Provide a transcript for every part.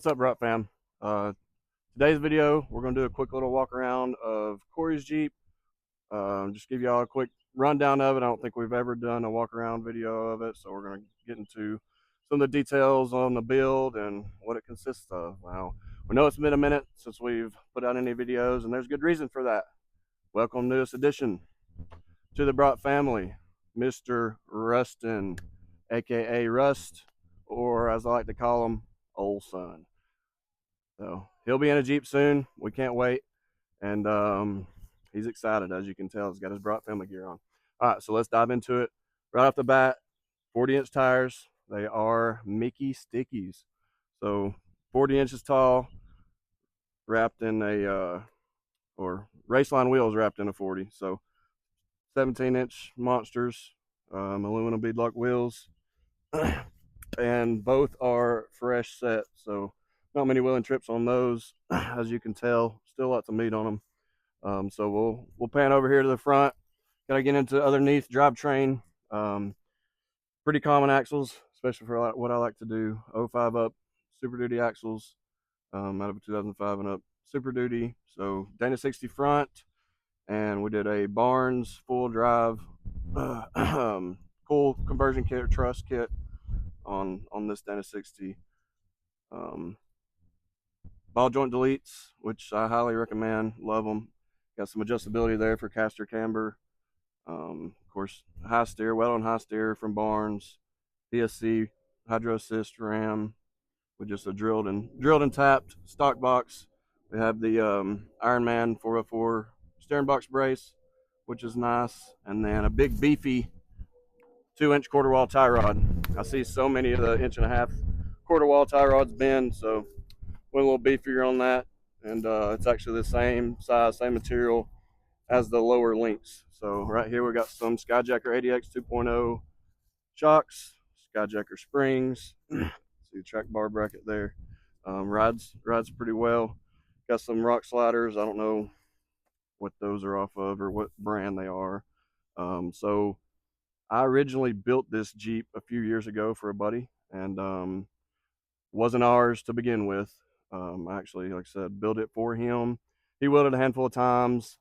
What's up, Braapin fam? Today's video, we're going to do a quick little walk around of Corey's Jeep. Just give y'all a quick rundown of it. I don't think we've ever done a walk around video of it, so we're going to get into some of the details on the build and what it consists of. Now, we know it's been a minute since we've put out any videos, and there's good reason for that. Welcome, newest addition to the Braapin family, Mr. Rustin, aka Rust, or as I like to call him, Old Son. So he'll be in a Jeep soon. We can't wait. And he's excited, as you can tell. He's got his Braapin family gear on. All right, so let's dive into it. Right off the bat, 40-inch tires. They are Mickey Stickies. So 40 inches tall, wrapped in or Raceline wheels wrapped in a 40. So 17-inch monsters, aluminum beadlock wheels. And both are fresh set. So not many wheeling trips on those, as you can tell. Still lots of meat on them. So we'll pan over here to the front. Gotta get into underneath drivetrain. Pretty common axles, especially for what I like to do. 05 up Super Duty axles, out of a 2005 and up Super Duty. So Dana 60 front, and we did a Barnes full drive full conversion kit or truss kit on this Dana 60. Ball joint deletes, which I highly recommend. Love them. Got some adjustability there for caster camber. Of course, high steer, well on high steer from Barnes. PSC hydro assist ram with just a drilled and tapped stock box. We have the Ironman 404 steering box brace, which is nice, and then a big beefy 2-inch quarter wall tie rod. I see so many of the 1.5-inch quarter wall tie rods bend, so went a little beefier on that, and it's actually the same size, same material as the lower links. So right here we got some Skyjacker ADX 2.0 shocks, Skyjacker springs. See the track bar bracket there. Rides pretty well. Got some rock sliders. I don't know what those are off of or what brand they are. So I originally built this Jeep a few years ago for a buddy, and wasn't ours to begin with. I actually, like I said, built it for him. He wheeled it a handful of times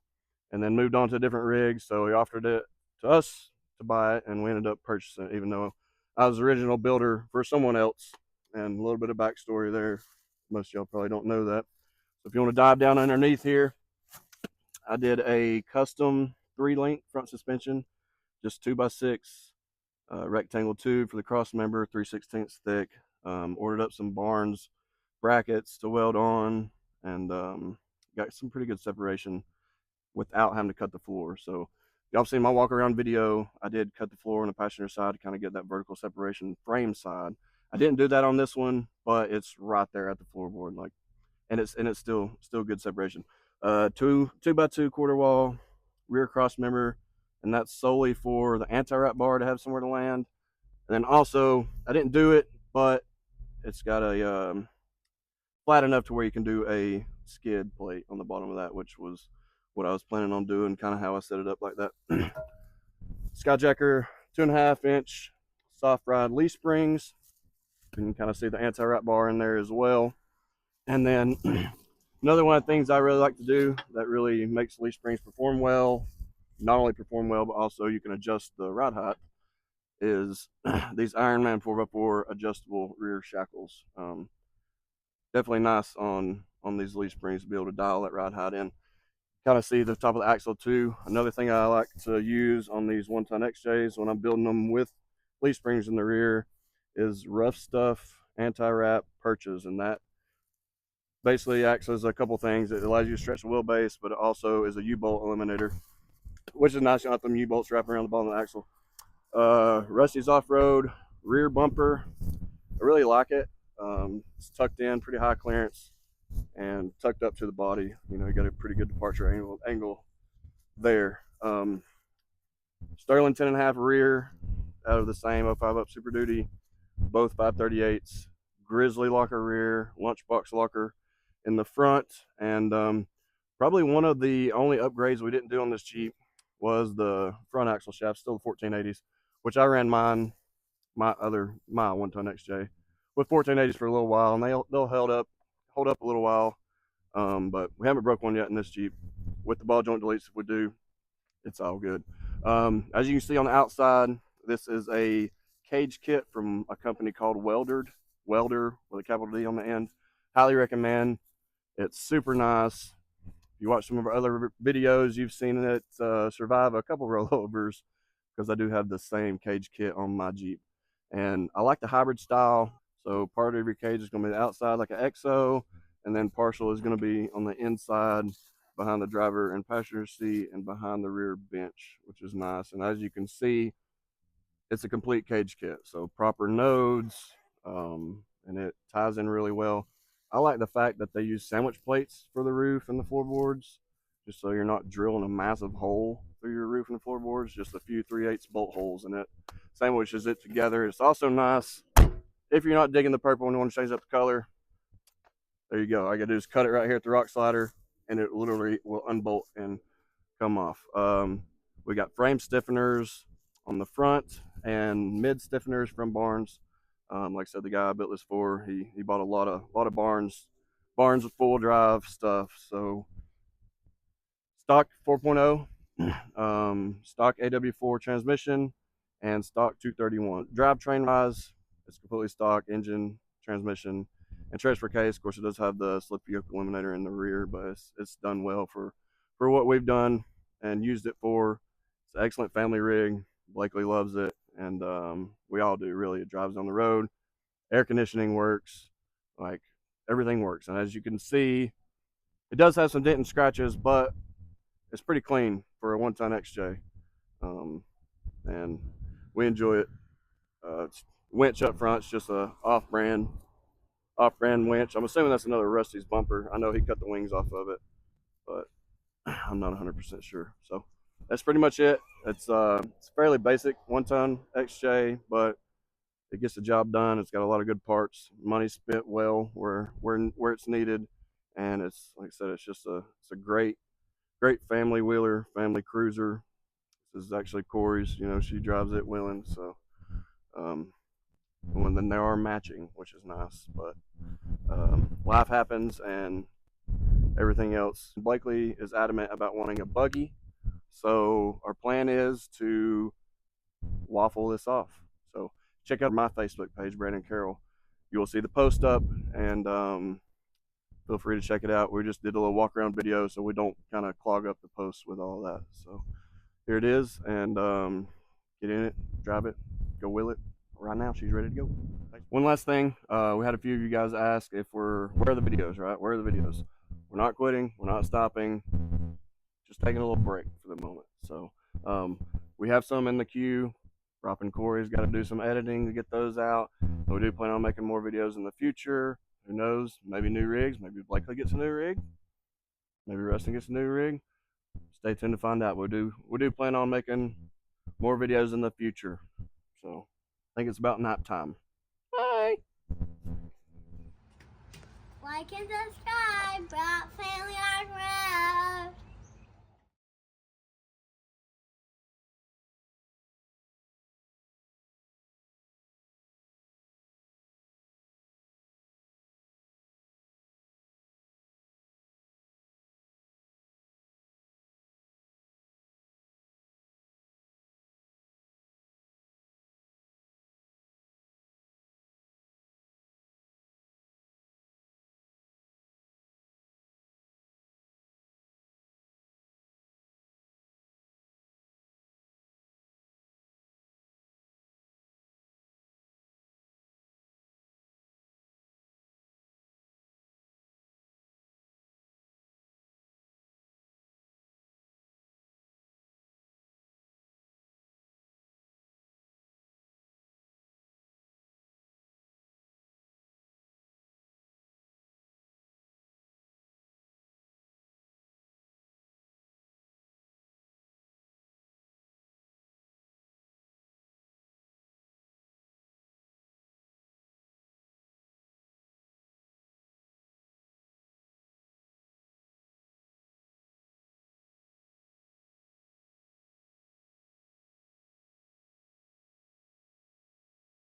and then moved on to a different rig. So he offered it to us to buy it, and we ended up purchasing it, even though I was the original builder for someone else. And a little bit of backstory there. Most of y'all probably don't know that. So if you want to dive down underneath here, I did a custom 3-link front suspension, just 2x6, rectangle tube for the cross member, 3/16 thick. Ordered up some Barnes brackets to weld on, and got some pretty good separation without having to cut the floor. So y'all seen my walk around video. I did cut the floor on the passenger side to kind of get that vertical separation frame side. I didn't do that on this one, but it's right there at the floorboard, like, and it's still good separation. 2x2 quarter wall rear cross member, and that's solely for the anti-wrap bar to have somewhere to land. And then also, I didn't do it, but it's got a flat enough to where you can do a skid plate on the bottom of that, which was what I was planning on doing, kind of how I set it up like that. Skyjacker 2.5-inch soft ride leaf springs. You can kind of see the anti-wrap bar in there as well. And then another one of the things I really like to do that really makes leaf springs perform well, not only perform well, but also you can adjust the ride height, is these Ironman 4x4 adjustable rear shackles. Definitely nice on these leaf springs to be able to dial that ride height in. Kind of see the top of the axle too. Another thing I like to use on these 1-ton XJs when I'm building them with leaf springs in the rear is Rough Stuff anti-wrap perches, and that basically acts as a couple things. It allows you to stretch the wheelbase, but it also is a U-bolt eliminator, which is nice. You don't have them U-bolts wrapping around the bottom of the axle. Rusty's off-road rear bumper. I really like it. It's tucked in, pretty high clearance, and tucked up to the body. You know, you got a pretty good departure angle there. Sterling 10.5 rear out of the same 05 up Super Duty, both 538s. Grizzly locker rear, lunchbox locker in the front, and probably one of the only upgrades we didn't do on this Jeep was the front axle shaft, still the 1480s, which I ran my 1-ton XJ with 1480s for a little while, and they'll hold up a little while. But we haven't broke one yet in this Jeep. With the ball joint deletes, if we do, it's all good. As you can see on the outside, this is a cage kit from a company called Welder with a capital D on the end. Highly recommend. It's super nice. If you watch some of our other videos, you've seen it survive a couple rollovers because I do have the same cage kit on my Jeep. And I like the hybrid style. So part of your cage is going to be the outside like an EXO, and then partial is going to be on the inside behind the driver and passenger seat and behind the rear bench, which is nice. And as you can see, it's a complete cage kit. So proper nodes, and it ties in really well. I like the fact that they use sandwich plates for the roof and the floorboards, just so you're not drilling a massive hole through your roof and the floorboards, just a few 3/8 bolt holes in it. Sandwiches it together. It's also nice if you're not digging the purple and you want to change up the color. There you go. All I gotta do is cut it right here at the rock slider, and it literally will unbolt and come off. We got frame stiffeners on the front and mid stiffeners from Barnes. Like I said, the guy I built this for, he bought a lot of Barnes with full drive stuff. So stock 4.0, stock AW4 transmission, and stock 231. Drivetrain wise, it's completely stock engine, transmission, and transfer case. Of course, it does have the slip yoke eliminator in the rear, but it's done well for what we've done and used it for. It's an excellent family rig. Blakely loves it, and we all do really. It drives on the road. Air conditioning works, like everything works. And as you can see, it does have some dent and scratches, but it's pretty clean for a 1-ton XJ, and we enjoy it. It's winch up front. It's just a off-brand winch. I'm assuming that's another Rusty's bumper. I know he cut the wings off of it, but I'm not 100% sure. So that's pretty much it. It's fairly basic 1-ton XJ, but it gets the job done. It's got a lot of good parts. Money spent well where it's needed, and it's like I said, it's a great family wheeler, family cruiser. This is actually Cori's. You know, she drives it willing. So when then they are matching, which is nice. But life happens and everything else. Blakely is adamant about wanting a buggy, so our plan is to waffle this off. So check out my Facebook page, Braapin Cori. You will see the post up, and feel free to check it out. We just did a little walk around video so we don't kind of clog up the post with all that. So here it is, and get in it, drive it, go wheel it. Right now, she's ready to go. One last thing, we had a few of you guys ask if where are the videos, right? Where are the videos? We're not quitting, we're not stopping, just taking a little break for the moment. So we have some in the queue. Braapin Cori's got to do some editing to get those out. But we do plan on making more videos in the future. Who knows? Maybe new rigs. Maybe Blakely gets a new rig. Maybe Rustin gets a new rig. Stay tuned to find out. We do plan on making more videos in the future. So I think it's about nap time. Bye. Like and subscribe, Braapin Family Art.